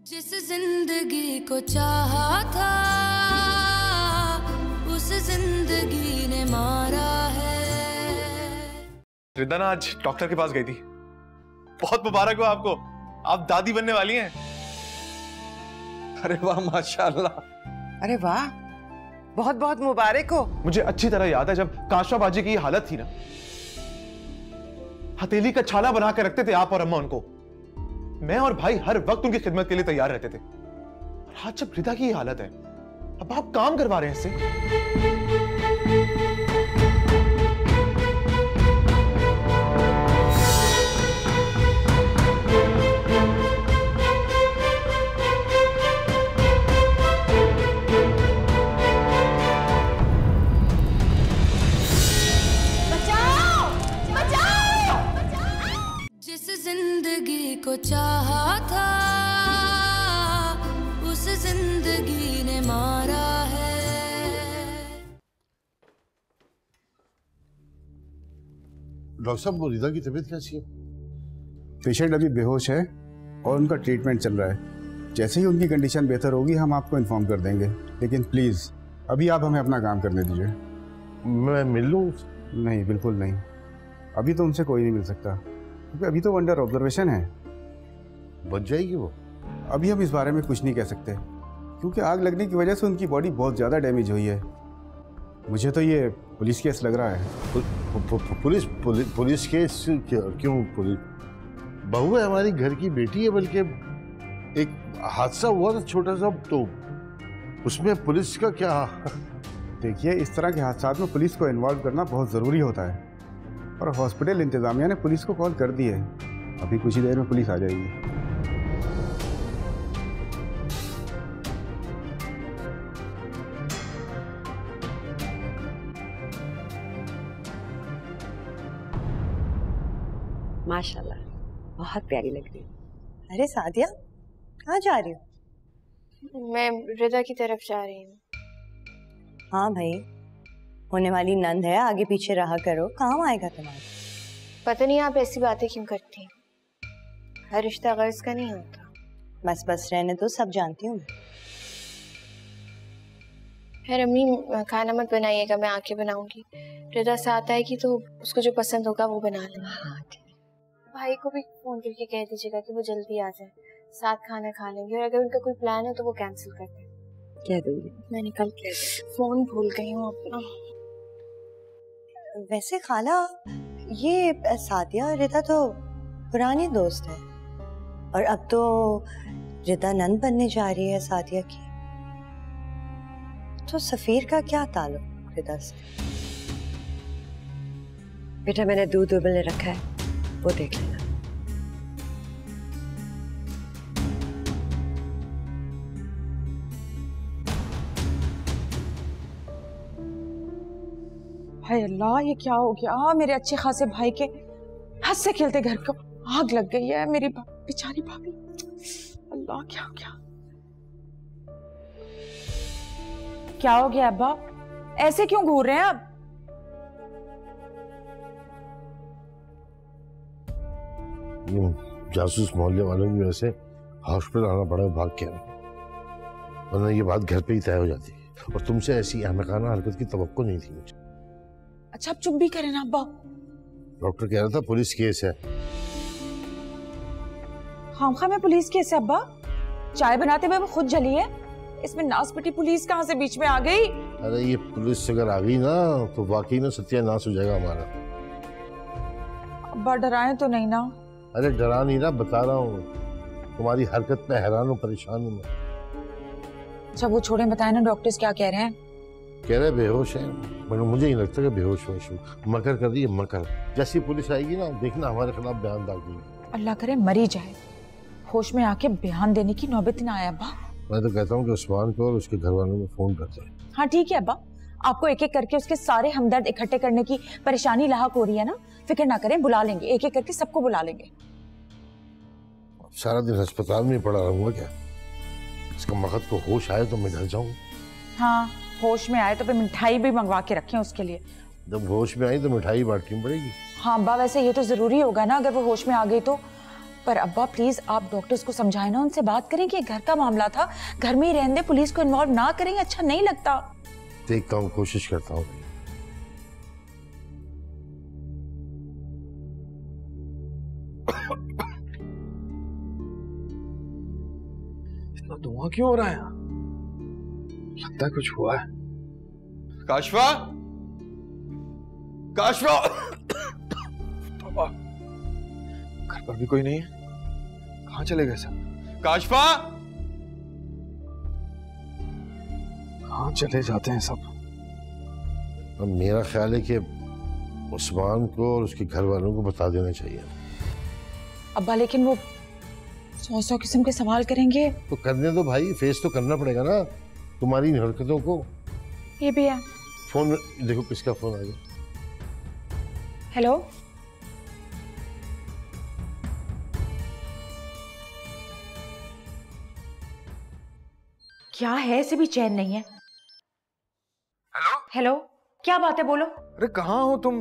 जिस जिंदगी को चाहा था उस जिंदगी ने मारा है। रिदा ना आज डॉक्टर के पास गई थी। बहुत मुबारक हो आपको, आप दादी बनने वाली हैं। अरे वाह माशाल्लाह। अरे वाह, बहुत बहुत मुबारक हो। मुझे अच्छी तरह याद है जब काशवा बाजी की हालत थी ना, हथेली का छाला बना के रखते थे आप और अम्मा उनको। मैं और भाई हर वक्त उनकी खिदमत के लिए तैयार रहते थे। और आज जब रिदा की ये हालत है, अब आप काम करवा रहे हैं इससे। जिंदगी को चाहा था उस जिंदगी ने मारा है। डॉक्टर साहब, रिदा की तबीयत कैसी है? पेशेंट अभी बेहोश है और उनका ट्रीटमेंट चल रहा है। जैसे ही उनकी कंडीशन बेहतर होगी हम आपको इन्फॉर्म कर देंगे, लेकिन प्लीज़ अभी आप हमें अपना काम करने दीजिए। मैं मिल लूँ? नहीं, बिल्कुल नहीं। अभी तो उनसे कोई नहीं मिल सकता क्योंकि अभी तो अंडर ऑब्जर्वेशन है। बच जाएगी वो? अभी हम इस बारे में कुछ नहीं कह सकते क्योंकि आग लगने की वजह से उनकी बॉडी बहुत ज़्यादा डैमेज हुई है। मुझे तो ये पुलिस केस लग रहा है। Police case? क्यों पुलिस? बहू है हमारी, घर की बेटी है। बल्कि एक हादसा हुआ था छोटा सा, तो उसमें पुलिस का क्या? देखिए, इस तरह के हादसात में पुलिस को इन्वॉल्व करना बहुत ज़रूरी होता है और हॉस्पिटल इंतज़ामिया ने पुलिस को कॉल कर दी है। अभी कुछ ही देर में पुलिस आ जाएगी। माशाल्लाह, बहुत प्यारी लग रही है। अरे सादिया, कहाँ जा रही हो? मैं रिदा की तरफ जा रही हूँ। हाँ भाई, होने वाली नंद है, आगे पीछे रहा करो, काम आएगा तुम्हारे। पता नहीं आप ऐसी बातें क्यों करती हैं। हर रिश्ता गर्ज का नहीं होता। बस बस रहने तो, सब जानती हूँ। फिर अम्मी खाना मत बनाइएगा, मैं आके बनाऊंगी। रिदा साथ आएगी तो उसको जो पसंद होगा वो बना लेना। हाँ ठीक। भाई को भी फोन करके कह दीजिएगा कि वो जल्दी आ जाए, साथ खाना खा लेंगे। और अगर उनका कोई प्लान है तो वो कैंसिल कर दें। कह दूंगी। मैंने कल कह दिया, फोन भूल गई हूँ अपना। वैसे खाला, ये सादिया रिदा तो पुरानी दोस्त है और अब तो रिदा नंद बनने जा रही है सादिया की। तो सफीर का क्या ताल्लुक रिदा से? बेटा, मैंने दूध उबलने रखा है, वो देख लेना। हाय अल्लाह, ये क्या हो गया? मेरे अच्छे खासे भाई के हंसते खेलते घर को आग लग गई है। मेरी बेचारी भाभी, अल्लाह क्या हो गया? क्या हो गया अब्बा? ऐसे क्यों घूर रहे हैं आप? जासूस मोहल्ले वालों की वजह से हॉस्पिटल आना पड़ा भाग के, वरना ये बात घर पे ही तय हो जाती है। और तुमसे ऐसी अहमकाना हरकत की तवक्को नहीं थी मुझे। अच्छा, आप चुप भी करें ना अब्बा। डॉक्टर कह रहा था पुलिस केस है। खामखा में पुलिस केस है अब्बा? चाय बनाते हुए वो खुद जली है, इसमें नासपटी पुलिस कहाँ से बीच में आ गई? अरे ये पुलिस अगर आ गई ना तो वाकई में सत्यानाश हो जाएगा हमारा। अब्बा डराए तो नहीं ना? अरे डरा नहीं रहा, बता रहा हूँ। तुम्हारी हरकत पे हैरान हूँ, परेशान हूँ मैं। अच्छा वो छोड़े, बताए ना डॉक्टर्स क्या कह रहे हैं? कह रहे बेहोश है, मगर मुझे नहीं लगता कि बेहोश होश हो। मकर कर रही है मकर। जैसी पुलिस आएगी ना, देखना हमारे खिलाफ बयान दाग देगी। अल्लाह करे मरी जाए, होश में आके बयान देने की नौबत ना आए अब्बा। मैं तो कहता हूँ कि उस्मान को और उसके घर वालों में फोन करते हैं। हाँ ठीक है अब्बा, आपको एक एक करके उसके सारे हमदर्द इकट्ठे करने की परेशानी लाहक हो रही है ना, फिक्र ना करें, बुला लेंगे, एक एक करके सबको बुला लेंगे। सारा दिन अस्पताल में पड़ा रहूंगा क्या? इसका मकद को होश आए तो मैं घर जाऊँ। हाँ, होश में आए तो फिर मिठाई भी मंगवा के रखें उसके लिए। जब होश में आई तो मिठाई बांटनी पड़ेगी। हाँ अब्बा, वैसे ये तो जरूरी होगा ना, अगर वो होश में आ गई तो पर अब्बा प्लीज आप डॉक्टर्स को समझाएं ना, उनसे बात करें कि घर का मामला था, घर में ही रहने दें, पुलिस को इन्वॉल्व ना करें, अच्छा नहीं लगता। देखता हूँ, कोशिश करता हूँ। इतना धुआं क्यों हो रहा है यहाँ? लगता है कुछ हुआ है। काशवा, काशवा, घर पर भी कोई नहीं है, कहाँ चले गए सब? काशवा, कहाँ चले जाते हैं सब? अब मेरा ख्याल है कि उस्मान को और उसके घर वालों को बता देना चाहिए। अब्बा लेकिन वो 100 किस्म के सवाल करेंगे। तो करने दो भाई, फेस तो करना पड़ेगा ना तुम्हारी हरकतों को। ये भी है। फोन देखो किसका फोन आ गया। हेलो, क्या है? इसे भी चैन नहीं है। हेलो हेलो, क्या बात है, बोलो। अरे कहाँ हो तुम?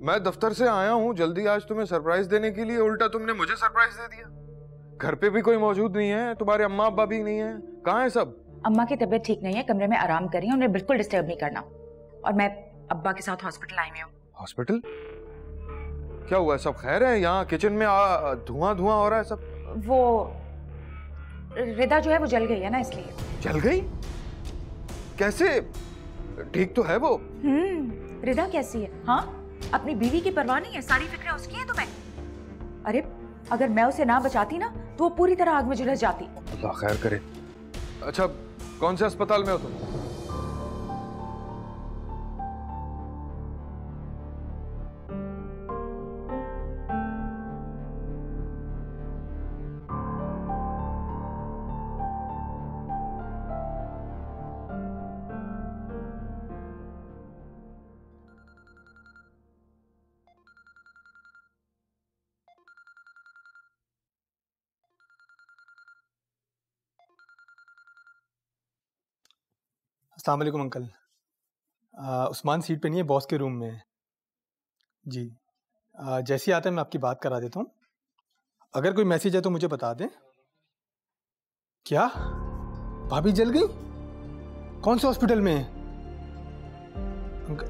मैं दफ्तर से आया हूँ जल्दी आज तुम्हें सरप्राइज देने के लिए, उल्टा तुमने मुझे सरप्राइज दे दिया। घर पे भी कोई मौजूद नहीं है, तुम्हारे अम्मा अब्बा भी नहीं है, कहाँ है सब? अम्मा की तबीयत ठीक नहीं है, कमरे में आराम कर रही है, उन्हें बिल्कुल डिस्टर्ब नहीं करना। और मैं अब्बा के साथ हॉस्पिटल आई हुई हूँ। हॉस्पिटल? क्या हुआ, सब खैर है? यहाँ किचन में धुआं धुआं हो रहा है सब। वो रिदा जो है वो जल गई है ना, इसलिए। जल गई? कैसे? ठीक तो है वो? रिदा कैसी है? हाँ, अपनी बीवी की परवाह नहीं है, सारी फिक्रें उसकी हैं तुम्हें। अरे अगर मैं उसे ना बचाती ना तो वो पूरी तरह आग में झुलस जाती। अल्लाह खैर करे। अच्छा, कौन से अस्पताल में हो तुम? अस्सलाम वालेकुम अंकल। उस्मान सीट पे नहीं है, बॉस के रूम में है जी। जैसे ही आता है मैं आपकी बात करा देता हूँ। अगर कोई मैसेज है तो मुझे बता दें। क्या भाभी जल गई? कौन से हॉस्पिटल में है?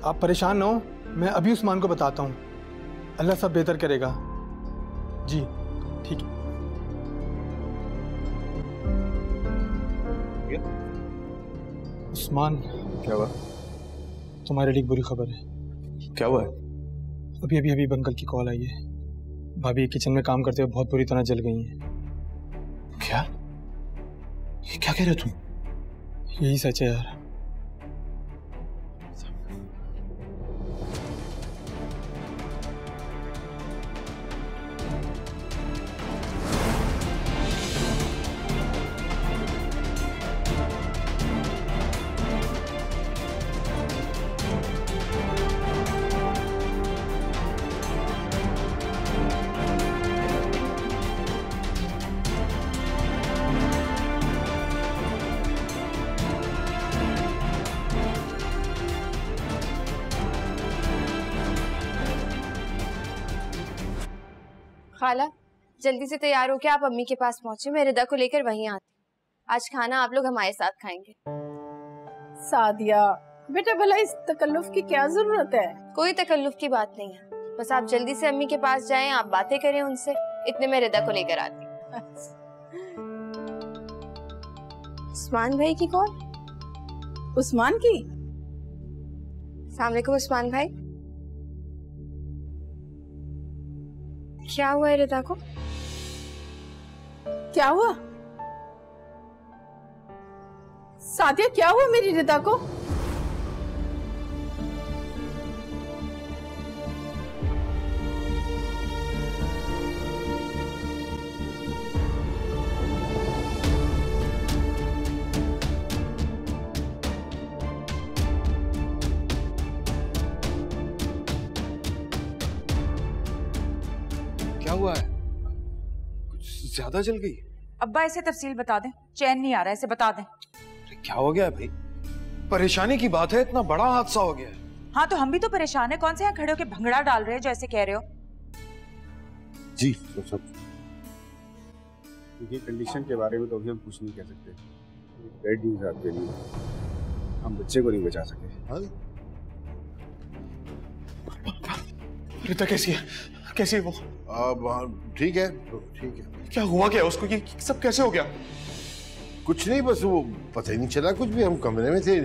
आप परेशान ना हो, मैं अभी उस्मान को बताता हूँ, अल्लाह सब बेहतर करेगा जी। ठीक है। उस्मान, क्या हुआ? तुम्हारे लिए एक बुरी खबर है। क्या हुआ है? अभी अभी अभी अंकल की कॉल आई है, भाभी किचन में काम करते हुए बहुत बुरी तरह जल गई हैं। क्या? ये क्या कह रहे हो तुम? यही सच है यार। खाला, जल्दी से तैयार होके आप अम्मी के पास पहुंचे, मैं रिदा को लेकर वहीं आती। आज खाना आप लोग हमारे साथ खाएंगे। सादिया बेटा, भला इस तकल्लुफ की क्या जरूरत है? कोई तकल्लुफ की बात नहीं है, बस आप जल्दी से अम्मी के पास जाएं, आप बातें करें उनसे, इतने में रिदा को लेकर आती। उस्मान भाई की कॉल? उस्मान की? अस्सलाम वालेकुम उस्मान भाई। क्या हुआ है रिदा को? क्या हुआ? सादिया, क्या हुआ मेरी रिदा को? क्या हुआ है? कुछ ज्यादा जल गई? अब्बा इसे तफसील बता दें, चैन नहीं आ रहा है, इसे बता दें। क्या हो गया भाई? परेशानी की बात है, इतना बड़ा हादसा हो गया है। हाँ तो हम भी तो परेशान है, कौन से यहाँ खड़े होके भंगड़ा डाल रहे हैं जो ऐसे कह रहे हो? जी देखिए कंडीशन के बारे में तो अभी हम कुछ नहीं कह सकते। बैड न्यूज़ है आपके लिए, हम बच्चे को नहीं बचा सके। रिता कैसी है? कैसी है वो? ठीक है, ठीक है। क्या हुआ क्या उसको? ये सब कैसे हो गया? कुछ नहीं, बस वो पता ही नहीं चला कुछ भी। हम कमरे में थे,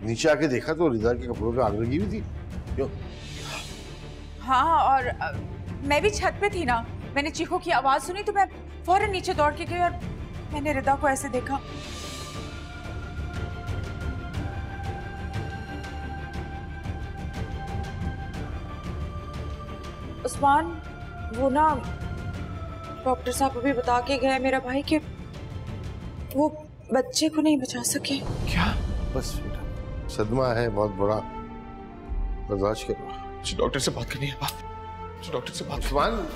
नीचे आके देखा तो रिदा के कपड़ों पे आग लगी हुई थी। क्यों? हाँ, और मैं भी छत पे थी ना, मैंने चीखों की आवाज सुनी तो मैं फौरन नीचे दौड़ के गई और मैंने रिदा को ऐसे देखा। उस्मान, वो ना डॉक्टर साहब अभी बता के गए मेरा भाई कि वो बच्चे को नहीं बचा सके। क्या? बस बेटा, सदमा है बहुत बड़ा, बर्दाश्त करो। डॉक्टर से बात करनी है बाप, डॉक्टर से बात। उस्मान,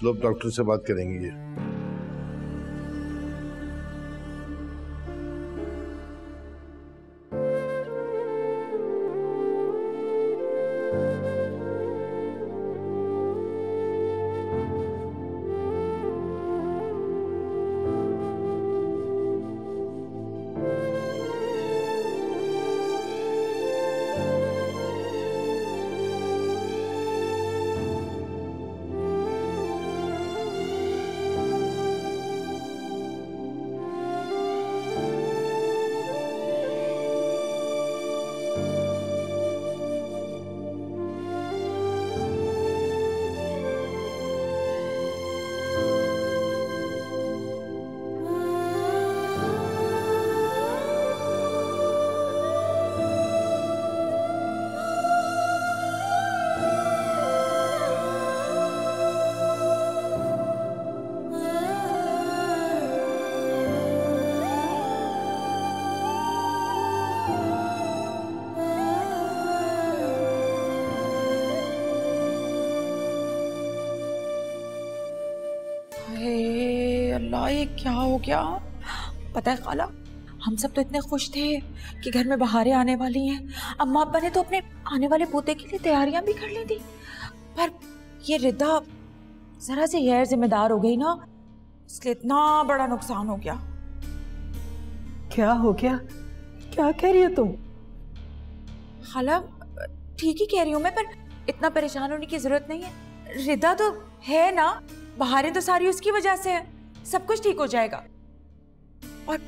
लोग डॉक्टर से बात करेंगे। ये अल्लाह, ये क्या हो गया? पता है खाला, हम सब तो इतने खुश थे कि घर में बहारें आने वाली हैं। अम्मा अब्बा ने तो अपने आने वाले पोते के लिए तैयारियां भी कर ली थी, पर ये रिदा जरा से गैर जिम्मेदार हो गई ना, इसलिए इतना बड़ा नुकसान हो गया। क्या हो गया? क्या कह रही हो तुम? खाला, ठीक ही कह रही हूँ मैं, पर इतना परेशान होने की जरूरत नहीं है। रिदा तो है ना, बहारें तो सारी उसकी वजह से है, सब कुछ ठीक हो जाएगा। और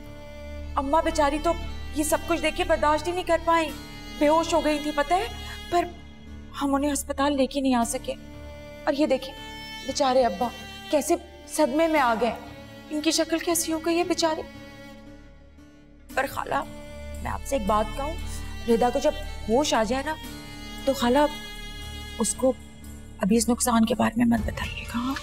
अम्मा बेचारी तो ये सब कुछ देख के बर्दाश्त ही नहीं कर पाई, बेहोश हो गई थी पता है, पर हम उन्हें अस्पताल लेके नहीं आ सके। और ये देखिए बेचारे अब्बा कैसे सदमे में आ गए, इनकी शक्ल कैसी हो गई है बेचारे। पर खाला, मैं आपसे एक बात कहूँ, रिदा को जब होश आ जाए ना, तो खाला उसको अभी इस नुकसान के बारे में मत बताइएगा। हाँ?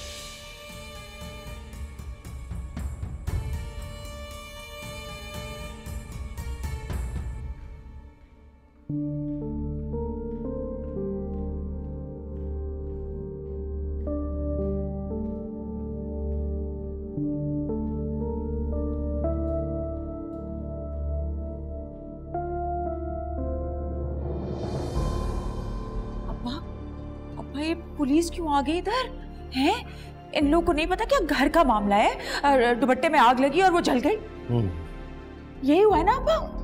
ये पुलिस क्यों आ गई इधर? हैं? इन लोगों को नहीं पता क्या घर का मामला है, दुपट्टे में आग लगी और वो जल गई। यही हुआ है ना अब्बा?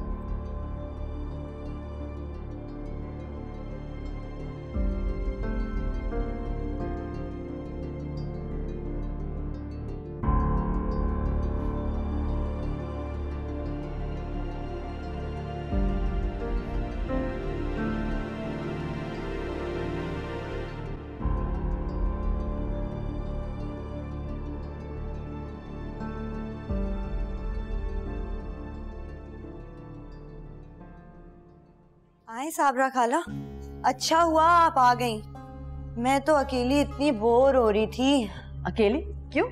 आए साबरा खाला, अच्छा हुआ आप आ गई। मैं तो अकेली इतनी बोर हो रही थी। अकेली क्यों?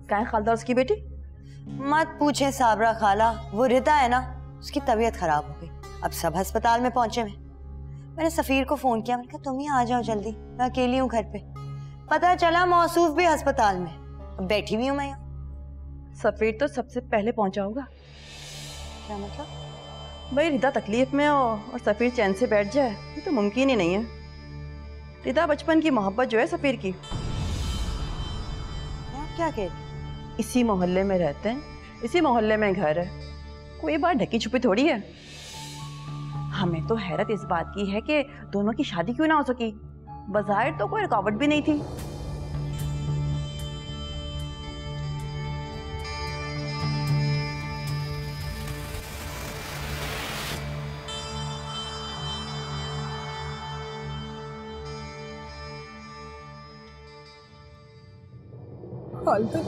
क्या है खालदार उसकी बेटी? मत पूछे साबरा खाला, वो रिदा है ना, उसकी तबीयत खराब हो गई। अब सब अस्पताल में पहुंचे में। मैंने सफीर को फोन किया, मैंने कहा तुम ही आ जाओ जल्दी, मैं अकेली हूँ घर पे। पता चला मौसूफ भी अस्पताल में, अब बैठी हुई हूँ मैं यहाँ। सफीर तो सबसे पहले पहुंचा होगा। क्या मतलब? भाई रिदा तकलीफ में हो और सफ़ीर चैन से बैठ जाए, ये तो मुमकिन ही नहीं है। रिदा बचपन की मोहब्बत जो है सफ़ीर की, क्या कह, इसी मोहल्ले में रहते हैं, इसी मोहल्ले में घर है, कोई बात ढकी छुपी थोड़ी है। हमें तो हैरत इस बात की है कि दोनों की शादी क्यों ना हो सकी। बज़ाहिर तो कोई रुकावट भी नहीं थी। खालदा,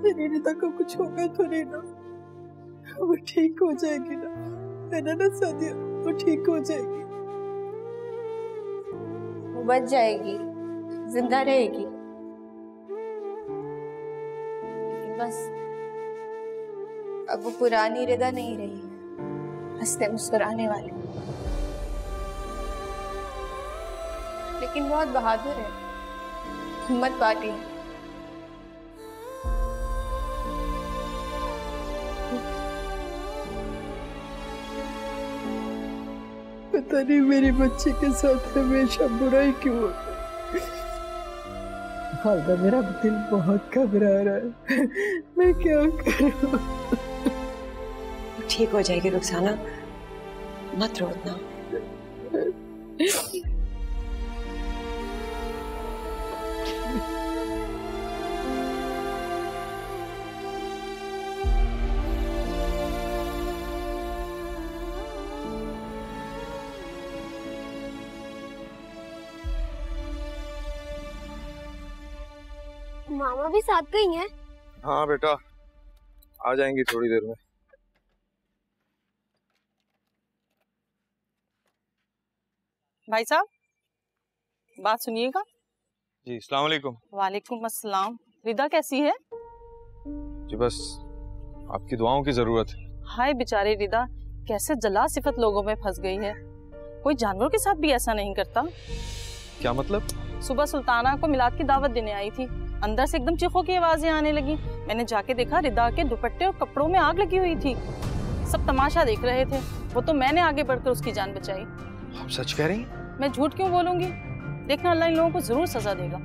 मेरी रिदा को कुछ होगा तो नहीं ना? वो ठीक हो जाएगी ना? है ना सादिया, वो ठीक हो जाएगी। वो बच जाएगी, जिंदा रहेगी। बस अब वो पुरानी रिदा नहीं रही, हंसते मुस्कुराने वाली। लेकिन बहुत बहादुर है, हिम्मत पाती है। पता नहीं मेरे बच्चे के साथ हमेशा बुराई क्यों होता है। खालदा, मेरा दिल बहुत घबरा रहा है, मैं क्या करूं? ठीक हो जाएगी रुखसाना, मत रो इतना। मामा भी साथ गई हैं? हाँ बेटा, आ जाएंगी थोड़ी देर में। भाई साहब, बात सुनिएगा। जी, अस्सलाम वालेकुम। वालेकुम अस्सलाम। रिदा कैसी है? जी बस आपकी दुआओं की जरूरत है। हाय बेचारी रिदा, कैसे जला सिफत लोगों में फंस गई है। कोई जानवरों के साथ भी ऐसा नहीं करता। क्या मतलब? सुबह सुल्ताना को मिलाद की दावत देने आई थी, अंदर से एकदम चीखों की आवाजें आने लगी। मैंने जाके देखा, रिदा के दुपट्टे और कपड़ों में आग लगी हुई थी। सब तमाशा देख रहे थे। वो तो मैंने आगे बढ़कर उसकी जान बचाई। आप सच कह रही हैं? मैं झूठ क्यों बोलूंगी? देखना, अल्लाह इन लोगों को जरूर सजा देगा।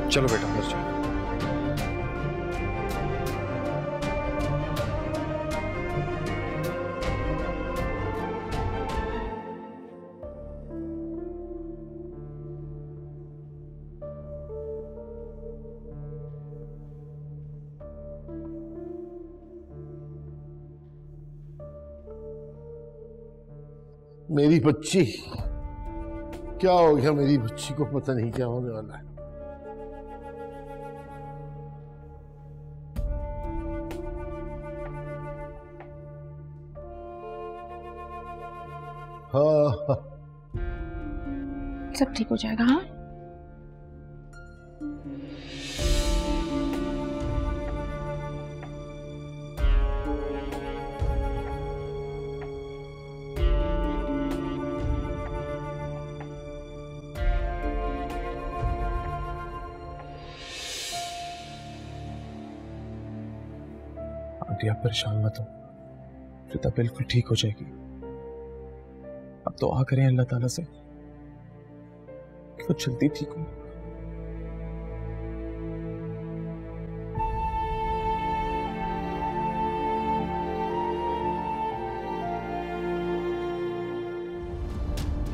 चलो बेटा, अंदर चलो। मेरी बच्ची, क्या हो गया? मेरी बच्ची को पता नहीं क्या होने वाला है। हाँ, सब ठीक हो जाएगा। हाँ, आंटी आप परेशान मत हो, रिदा बिल्कुल ठीक हो जाएगी। अब तो करें अल्लाह ताला से कि वो जल्दी ठीक हो।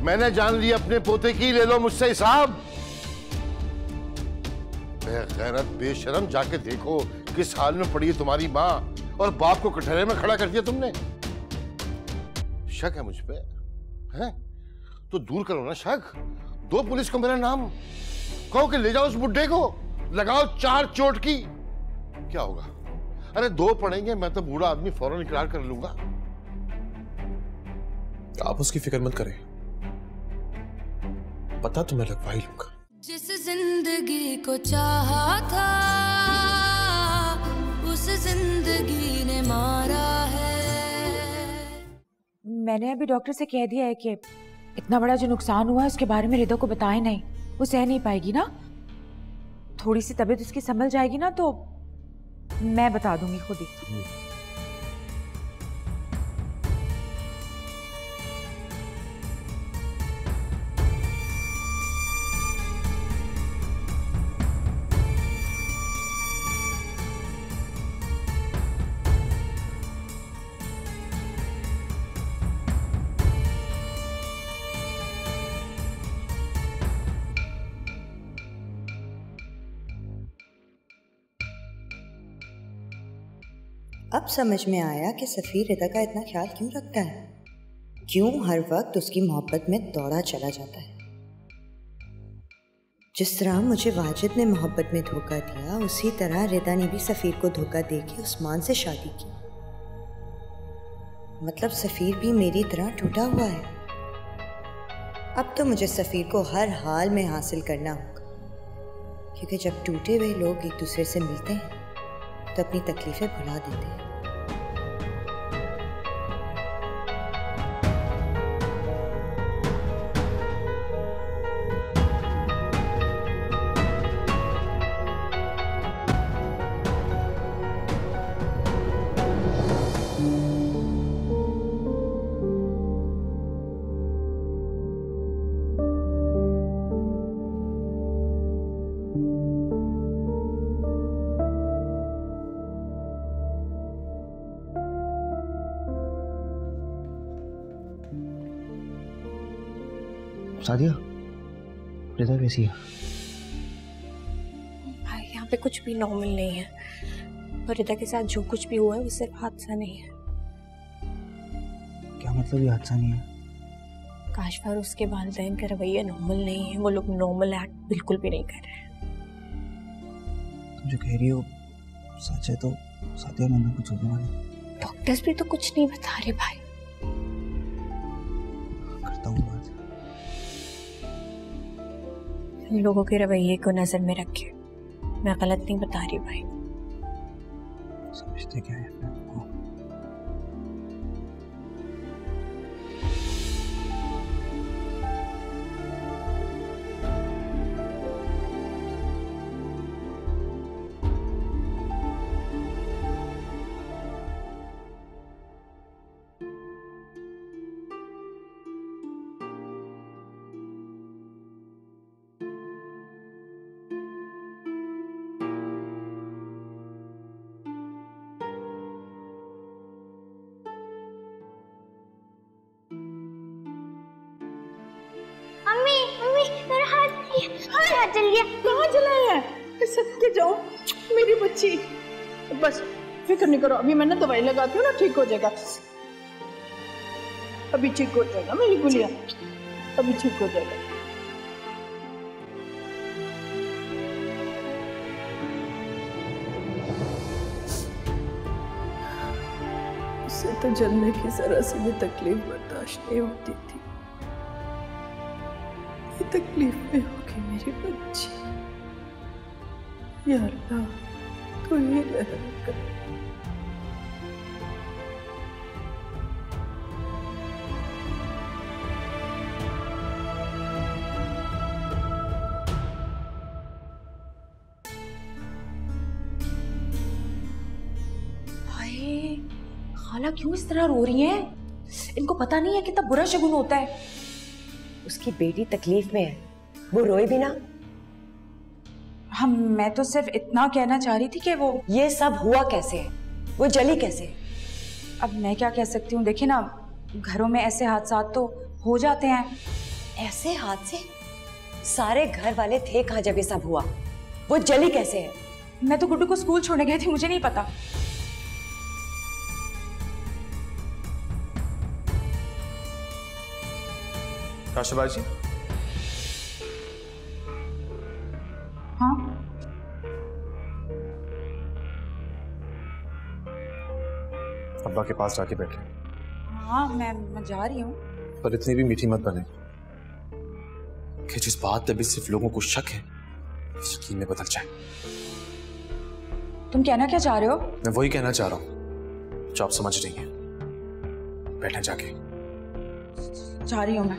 मैंने जान लिया अपने पोते की, ले लो मुझसे हिसाब। बेगैरत बेशरम, जाके देखो किस हाल में पड़ी है तुम्हारी माँ, और बाप को कटहरे में खड़ा कर दिया तुमने। शक है मुझ पे? है तो दूर करो ना शक। दो पुलिस को मेरा नाम, कहो कि ले जाओ उस बुड्ढे को, लगाओ 4 चोट की। क्या होगा? अरे 2 पड़ेंगे, मैं तो बूढ़ा आदमी फौरन इकरार कर लूंगा। आप उसकी फिक्र मत करें, पता तो मैं लगवा ही लूंगा। जिस जिंदगी को चाहा था उस जिंदगी ने मारा है। मैंने अभी डॉक्टर से कह दिया है कि इतना बड़ा जो नुकसान हुआ है उसके बारे में रिदा को बताए नहीं, वो सह नहीं पाएगी ना। थोड़ी सी तबीयत उसकी संभल जाएगी ना तो मैं बता दूंगी खुद ही। अब समझ में आया कि सफ़ीर रिदा का इतना ख्याल क्यों रखता है, क्यों हर वक्त उसकी मोहब्बत में दौड़ा चला जाता है। जिस तरह मुझे वाजिद ने मोहब्बत में धोखा दिया, उसी तरह रिदा ने भी सफ़ीर को धोखा देके उस्मान से शादी की। मतलब सफ़ीर भी मेरी तरह टूटा हुआ है। अब तो मुझे सफ़ीर को हर हाल में हासिल करना होगा, क्योंकि जब टूटे हुए लोग एक दूसरे से मिलते हैं तो अपनी तकलीफें भुला देते हैं। सादिया, रिदा कैसी है? भाई यहाँ पे कुछ भी नॉर्मल नहीं है, और रिदा के साथ जो कुछ भी हुआ है वो सिर्फ हादसा नहीं है। क्या मतलब ये हादसा नहीं है? काशफा और उसके वालिदैन का रवैया नॉर्मल नहीं है, वो लोग नॉर्मल एक्ट बिल्कुल भी नहीं कर रहे हैं। तुम जो कह रही हो सच है तो सादिया मन्ना कुछ होने वाला। डॉक्टर्स भी तो कुछ नहीं बता रहे भाई। करता हूँ बात। लोगों के रवैये को नजर में रखे, मैं गलत नहीं बता रही भाई। समझते क्या है अपने आप को? जल गया। कहाँ जलाया है? सबके जाओ मेरी बच्ची। बस फिक्र नहीं करो, अभी मैं ना दवाई लगाती हूँ ना, ठीक हो जाएगा। अभी ठीक हो जाएगा मेरी गुलिया, अभी ठीक हो जाएगा। उसे तो जलने की जरा सी भी तकलीफ बर्दाश्त नहीं होती थी। तकलीफ में होगी मेरी बच्ची। या अल्लाह तो ये रहम कर। हाय, खाला क्यों इस तरह रो रही हैं? इनको पता नहीं है कितना बुरा शगुन होता है। उसकी बेटी तकलीफ में है, वो रोए भी ना। मैं तो सिर्फ इतना कहना चाह रही थी कि वो ये सब हुआ कैसे है, वो जली कैसे? अब मैं क्या कह सकती हूँ, देखिए ना घरों में ऐसे हादसा तो हो जाते हैं। ऐसे हादसे सारे घर वाले थे कहाँ जब ये सब हुआ? वो जली कैसे है? मैं तो गुड्डू को स्कूल छोड़ने गई थी, मुझे नहीं पता। काशिफा जी। हाँ अब्बा के पास जाके बैठे। हाँ मैं जा रही हूँ। पर इतनी भी मीठी मत बने कि जिस बात पे भी सिर्फ लोगों को शक है यकीन में बदल जाए। तुम कहना क्या चाह रहे हो? मैं वही कहना चाह रहा हूँ जो आप समझ रही हैं। बैठे जाके। जा रही हूँ मैं।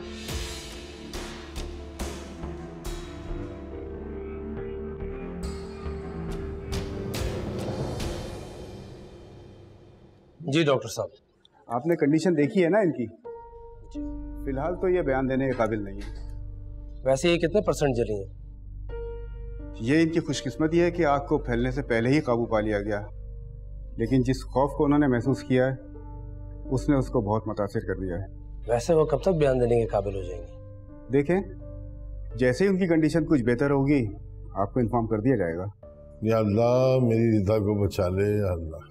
जी डॉक्टर साहब। आपने कंडीशन देखी है ना इनकी? फिलहाल तो ये बयान देने के काबिल नहीं है। वैसे ये कितने % जली है? ये इनकी खुशकिस्मती है कि आग को फैलने से पहले ही काबू पा लिया गया, लेकिन जिस खौफ को उन्होंने महसूस किया है उसने उसको बहुत मुतासिर कर दिया है। वैसे वो कब तक बयान देने के काबिल हो जाएंगे? देखें, जैसे ही उनकी कंडीशन कुछ बेहतर होगी आपको इन्फॉर्म कर दिया जाएगा। या अल्लाह मेरी रिदा को बचा ले, या अल्लाह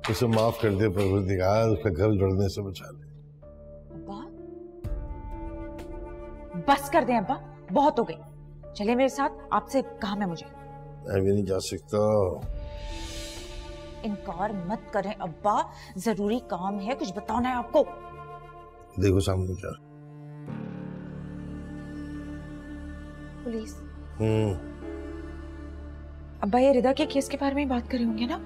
उसे माफ कर दे, परवरदिगार उसका घर उजड़ने से बचा ले। अब्बा बस कर दें अब्बा, बहुत हो गई। चले मेरे साथ, आपसे काम है मुझे। मैं भी नहीं जा सकता। इनकार मत करें अब्बा, जरूरी काम है, कुछ बताना है आपको। देखो सामने क्या। पुलिस। अब्बा ये रिदा के केस के बारे में बात कर रहे होंगे ना?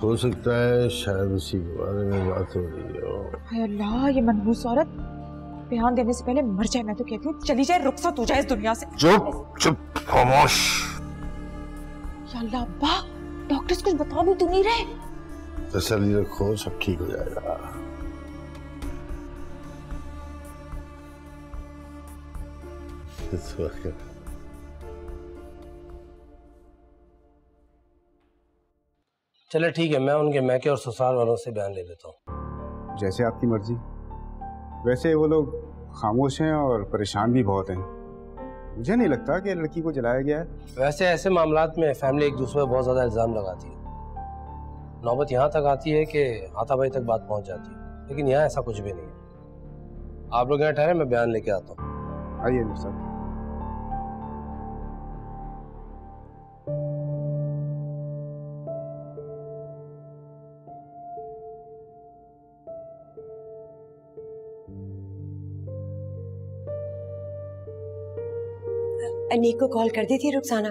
हो सकता है शायद उसी के बारे में बात हो रही हो। हाय अल्लाह, ये मनहूस औरत बयान देने से पहले मर जाए। मैं तो कहती हूँ चली जाए, रुखसत हो जाए इस दुनिया से। चुप चुप खामोश। या अल्लाह अब्बा, डॉक्टर्स कुछ बता भी तो नहीं रहे। तसल्ली रखो, सब ठीक हो जाएगा। चले ठीक है, मैं उनके मैके और ससुराल वालों से बयान ले लेता हूँ। जैसे आपकी मर्जी। वैसे वो लोग खामोश हैं और परेशान भी बहुत हैं। मुझे नहीं लगता कि लड़की को जलाया गया है। वैसे ऐसे मामलात में फैमिली एक दूसरे पर बहुत ज्यादा इल्जाम लगाती है। नौबत यहाँ तक आती है कि हाथापाई तक बात पहुँच जाती है, लेकिन यहाँ ऐसा कुछ भी नहीं है। आप लोग यहाँ ठहरे, मैं बयान लेके आता हूँ। आइए अमीर साहब। अनीक को कॉल कर दी थी रुखसाना?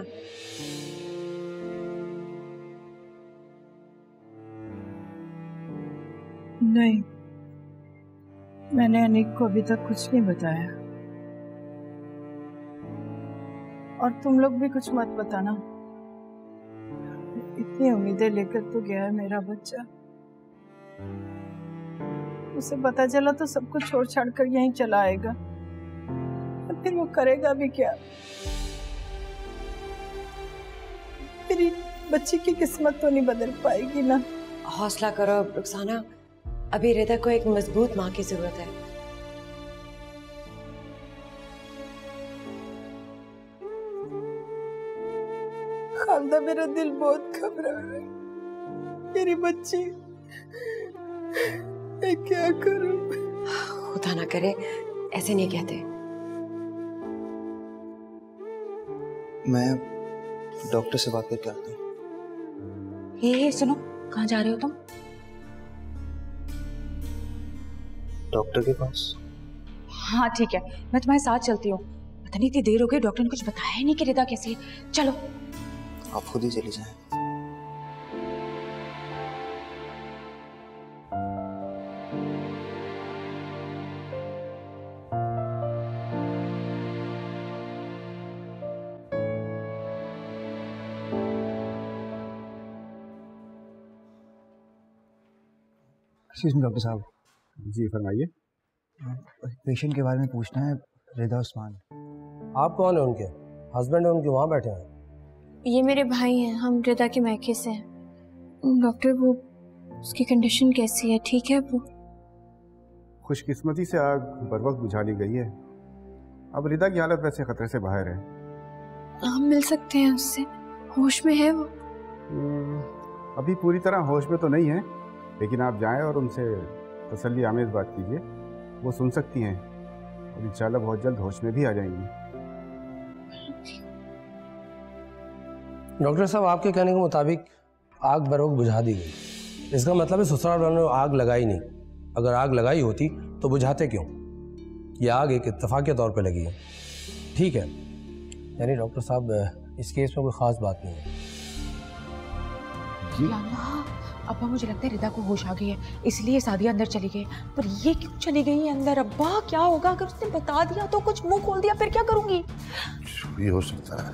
नहीं, मैंने अनीक को अभी तक कुछ नहीं बताया। और तुम लोग भी कुछ मत बताना। इतनी उम्मीदें लेकर तो गया है मेरा बच्चा, उसे पता चला तो सब कुछ छोड़ छाड़ कर यहीं चला आएगा, और फिर वो करेगा भी क्या? मेरी बच्ची की किस्मत तो नहीं बदल पाएगी ना। हौसला करो रुखसाना, अभी रिदा को एक मजबूत माँ की जरूरत है। खालदा, मेरा दिल बहुत घबरा रहा है। मेरी बच्ची, मैं क्या करूं? खुदा ना करे ऐसे नहीं कहते। मैं डॉक्टर से बात करके आता हूँ। ये सुनो, कहाँ जा रहे हो तुम? डॉक्टर के पास। हाँ ठीक है, मैं तुम्हारे साथ चलती हूँ। पता नहीं इतनी देर हो गई, डॉक्टर ने कुछ बताया ही नहीं कि रिदा कैसी है। चलो। आप खुद ही चली जाएं। डॉक्टर साहब। जी फरमाइए। पेशेंट के बारे में पूछना है, रिदा उस्मान। आप कौन है? उनके हस्बैंड है, उनके वहाँ बैठे हैं। ये मेरे भाई हैं, हम रिदा के मैके से हैं। डॉक्टर, वो उसकी कंडीशन कैसी है? ठीक है वो? खुशकिस्मती से आग बर वक्त बुझा ली गई है। अब रिदा की हालत वैसे खतरे से बाहर है। हम मिल सकते हैं उससे? होश में है वो? अभी पूरी तरह होश में तो नहीं है, लेकिन आप जाएं और उनसे तसल्ली आमेज बात कीजिए। वो सुन सकती हैं और इंशाल्लाह बहुत जल्द होश में भी आ जाएंगी। डॉक्टर साहब, आपके कहने के मुताबिक आग बरोक बुझा दी गई। इसका मतलब है ससुराल वालों ने आग लगाई नहीं। अगर आग लगाई होती तो बुझाते क्यों? ये आग एक इत्तफाक़ी तौर पे लगी है। ठीक है, यानी डॉक्टर साहब इस केस में कोई ख़ास बात नहीं है। अब्बा, मुझे लगता है रिदा को होश आ गई है, इसलिए सादिया अंदर चली गई। पर ये क्यों चली गई है अंदर? अब्बा क्या होगा अगर उसने बता दिया तो? कुछ मुंह खोल दिया फिर क्या करूंगी? भी हो सकता है।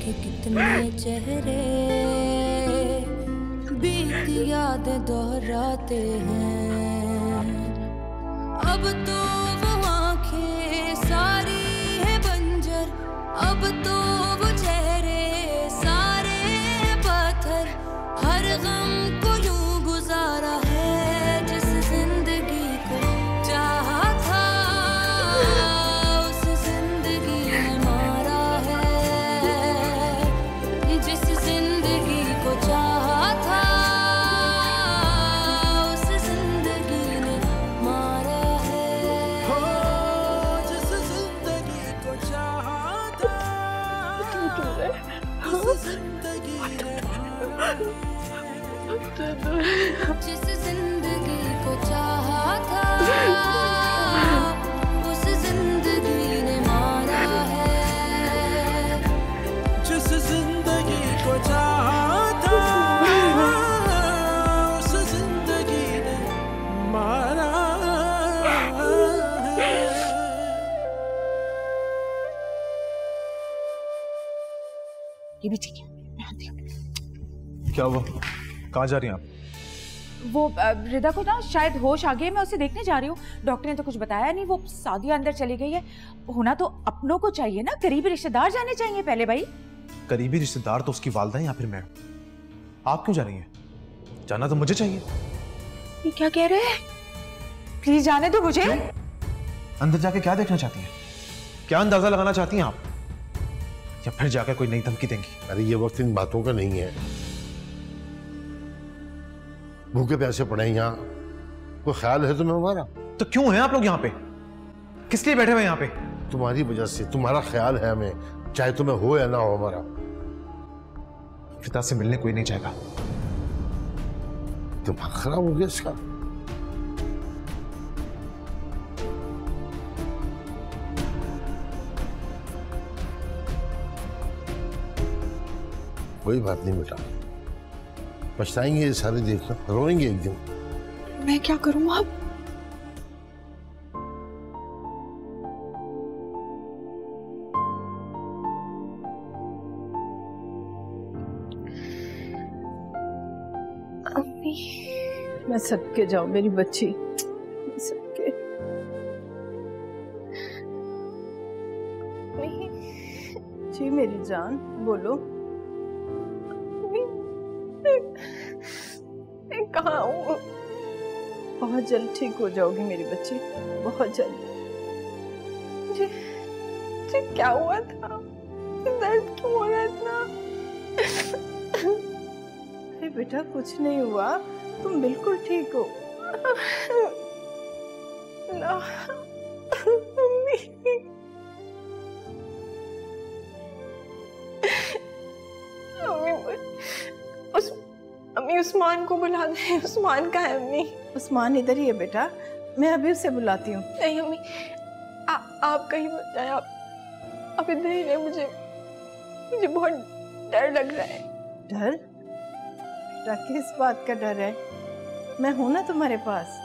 देखे कितने चेहरे बीती यादें दोहराते हैं। अब तो वो आंखें सारी है बंजर, अब तो वो चेहरे सारे पत्थर। हर गम को यूं गुजारा है, जिस जिंदगी को चाहा था उस जिंदगी ने मारा है। जिस जिंदगी को चाहा था उस जिंदगी ने मारा है। जिस जिंदगी को चाहा था उस जिंदगी ने जिस जिंदगी को चाहा था उस जिंदगी ने मारा है। जिस जिंदगी को चाहा था उस जिंदगी ने मारा है। ये भी ठीक है, मैं आती हूँ। क्या हुआ? कहाँ जा रही हैं आप? वो रिदा को ना शायद होश आ गए, मैं उसे देखने जा रही हूँ। डॉक्टर ने तो कुछ बताया नहीं, वो सादिया अंदर चली गई है। होना तो अपनों को चाहिए ना, करीबी रिश्तेदार जाने चाहिए पहले भाई। करीबी रिश्तेदार तो उसकी वालदा है या फिर मैं? आप क्यों जा रही हैं? जाना तो मुझे चाहिए। ये क्या कह रहे हैं? प्लीज जाने दो मुझे। अंदर जाके क्या देखना चाहती हैं? क्या अंदाजा लगाना चाहती हैं आप? या फिर जाकर कोई नई धमकी देंगी? अरे ये वक्त इन बातों का नहीं है। भूखे प्यासे पड़े हैं यहाँ, कोई ख्याल है तुम्हें हमारा? तो क्यों हैं आप लोग यहाँ पे? किस लिए बैठे हुए यहाँ पे? तुम्हारी वजह से, तुम्हारा ख्याल है हमें, चाहे तुम्हें हो या ना हो हमारा। पिता से मिलने कोई नहीं चाहेगा। दिमाग खराब हो गया इसका। कोई बात नहीं बेटा, पछताएंगे ये सारे देखना, रोएंगे एक दिन। मैं क्या करूं अब? अम्मी, मैं सबके जाऊं मेरी बच्ची, सबके। जी मेरी जान, बोलो। मैं कहाँ हूँ? बहुत जल्द ठीक हो जाओगी मेरी बच्ची, बहुत जल्द। मुझे क्या हुआ था? दर्द क्यों हो रहा था? अरे बेटा कुछ नहीं हुआ, तुम बिल्कुल ठीक हो। ना अम्मी, उस्मान को बुला दे। उस्मान का है अम्मी? उस्मान इधर ही है बेटा, मैं अभी उसे बुलाती हूँ। नहीं अम्मी, आप कहीं मत जाए, आप इधर ही रहे। मुझे बहुत डर लग रहा है। डर? बेटा किस बात का डर है? मैं हूं ना तुम्हारे पास।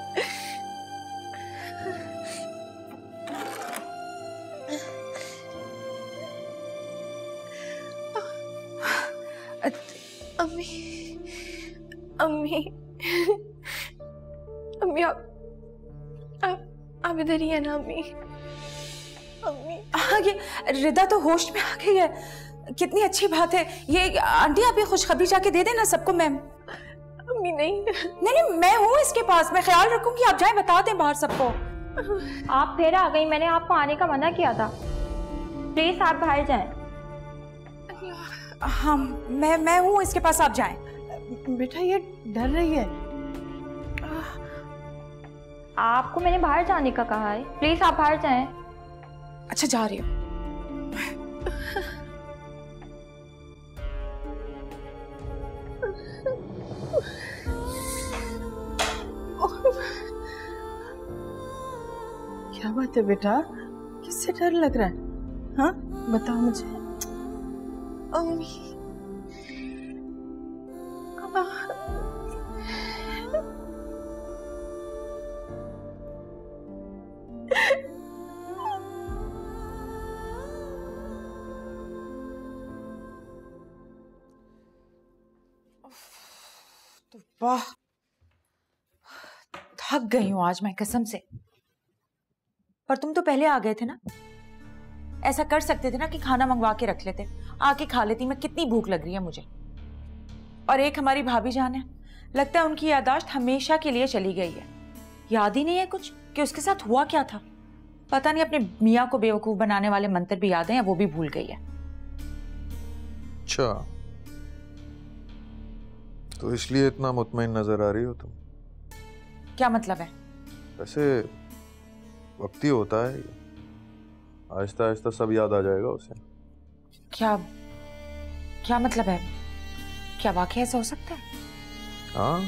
अम्मी अम्मी आप इधर ही है ना अम्मी? अम्मी आगे रिदा तो होश में आ गई है, कितनी अच्छी बात है ये। आंटी आप ये खुशखबरी जाके दे देना सबको। मैम अम्मी नहीं, मैं हूँ इसके पास, मैं ख्याल रखूंगी। आप जाए बता दें बाहर सबको। आप फिर आ गई, मैंने आपको आने का मना किया था। प्लीज आप बाहर जाएं। हाँ मैं हूँ इसके पास, आप जाएं। बेटा ये डर रही है। आपको मैंने बाहर जाने का कहा है, प्लीज आप बाहर जाएं। अच्छा जा रही हूँ। क्या बात है बेटा, किससे डर लग रहा है? हाँ बताओ मुझे। अम्मी रब्बा, थक गई हूं आज मैं कसम से। पर तुम तो पहले आ गए थे ना, ऐसा कर सकते थे ना कि खाना मंगवा के रख लेते, आके खा लेती। मैं कितनी भूख लग रही है मुझे। और एक हमारी भाभी जान है, लगता है उनकी याददाश्त हमेशा के लिए चली गई है। याद ही नहीं है कुछ कि उसके साथ हुआ क्या था। पता नहीं अपने मियाँ को बेवकूफ बनाने वाले मंत्र भी याद है या वो भी भूल गई है। अच्छा, तो इसलिए इतना मुतमईन नजर आ रही हो तुम? क्या मतलब है? वैसे वक्त ही होता है, आहिस्ता आहिस्ता सब याद आ जाएगा उसे। क्या क्या मतलब है? क्या वाकई ऐसा हो सकता है? हाँ,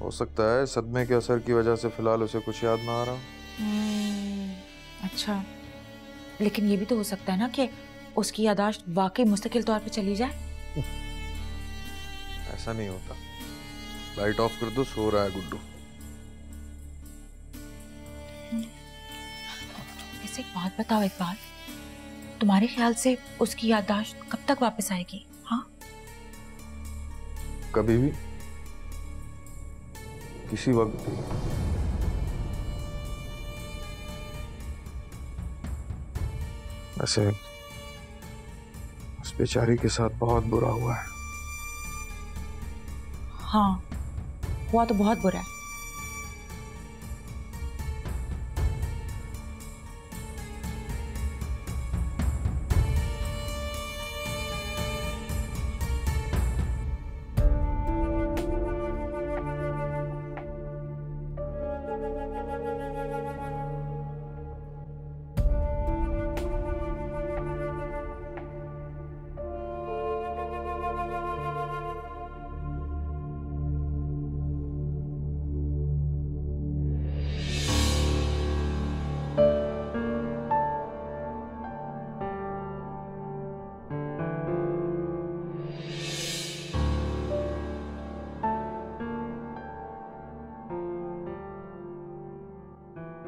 हो सकता है। सदमे के असर की वजह से फिलहाल उसे कुछ याद ना आ रहा। अच्छा, लेकिन ये भी तो हो सकता है ना कि उसकी याददाश्त वाकई मुस्तकिल तौर पे चली जाए। ऐसा नहीं होता। लाइट ऑफ कर दो, सो रहा है गुड्डू। ऐसे एक बात बताओ, एक बात, तुम्हारे ख्याल से उसकी याददाश्त कब तक वापस आएगी? हाँ, कभी भी, किसी वक्त भी। वैसे उस बेचारी के साथ बहुत बुरा हुआ है। हाँ, हुआ तो बहुत बुरा है।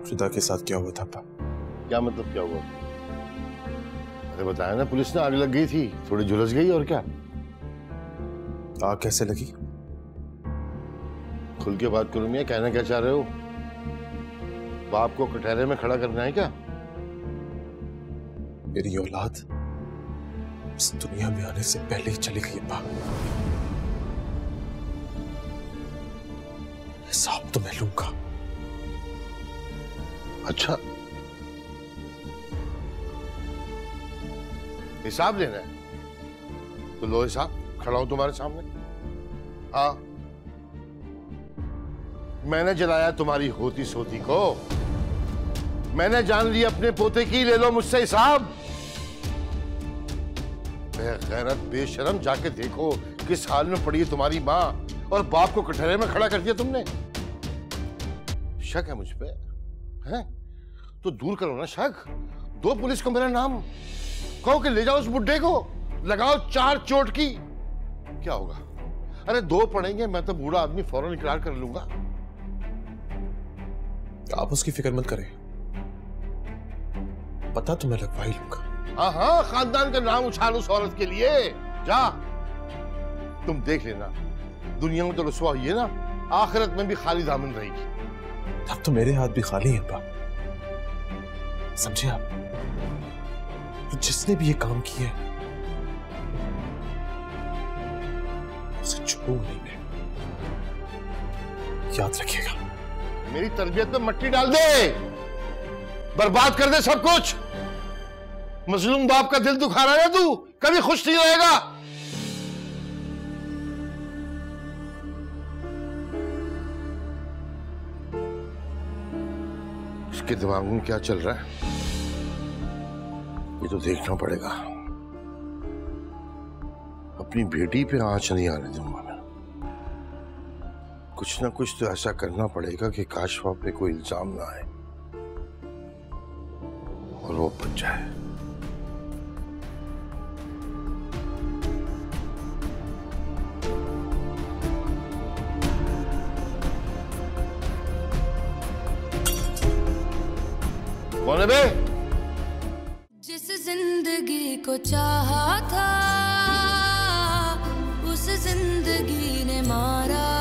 रिदा के साथ क्या हुआ था? क्या मतलब क्या हुआ? अरे बताया ना, पुलिस ने आग लग गई थी, थोड़ी झुलस गई और क्या। आग कैसे लगी? खुल के बात करो मियां, कहना क्या चाह रहे हो? बाप को कटहरे में खड़ा करना है क्या? मेरी औलाद इस दुनिया में आने से पहले ही चली गई बा। हिसाब तो मैं लूंगा। अच्छा, हिसाब लेना है तो लो हिसाब, खड़ा हूं तुम्हारे सामने। हाँ, मैंने जलाया तुम्हारी होती सोती को, मैंने जान ली अपने पोते की, ले लो मुझसे हिसाब। बेगैरत बेशरम, जाके देखो किस हाल में पड़ी है तुम्हारी माँ, और बाप को कटहरे में खड़ा कर दिया तुमने। शक है मुझ पे है तो दूर करो ना शक। दो पुलिस को मेरा नाम, कहो कि ले जाओ उस बुड्ढे को, लगाओ 4 चोट की। क्या होगा? अरे 2 पड़ेंगे, मैं तो बूढ़ा आदमी फौरन इकरार कर लूंगा। आप उसकी फिक्र मत करें, पता तो मैं लगवा ही लूंगा। हाँ हाँ, खानदान का नाम उछालो उस औरत के लिए। जा, तुम देख लेना, दुनिया में तो रुसवा हुई है ना, आखिरत में भी खाली दामन रहेगी। अब तो मेरे हाथ भी खाली हैं बा, समझे आप? तो जिसने भी ये काम किया है उसे छोड़ू नहीं मैं, याद रखिएगा। मेरी तरबियत में मट्टी डाल दे, बर्बाद कर दे सब कुछ। मजलूम बाप का दिल दुखा रहा है तू, कभी खुश नहीं रहेगा। इसके दिमाग में क्या चल रहा है ये तो देखना पड़ेगा। अपनी बेटी पे आंच नहीं आने दूंगा मैं। कुछ ना कुछ तो ऐसा करना पड़ेगा कि काशवा पे कोई इल्जाम ना आए और वो बच जाए। कौन है बे? जिस जिंदगी को चाहा था उस जिंदगी ने मारा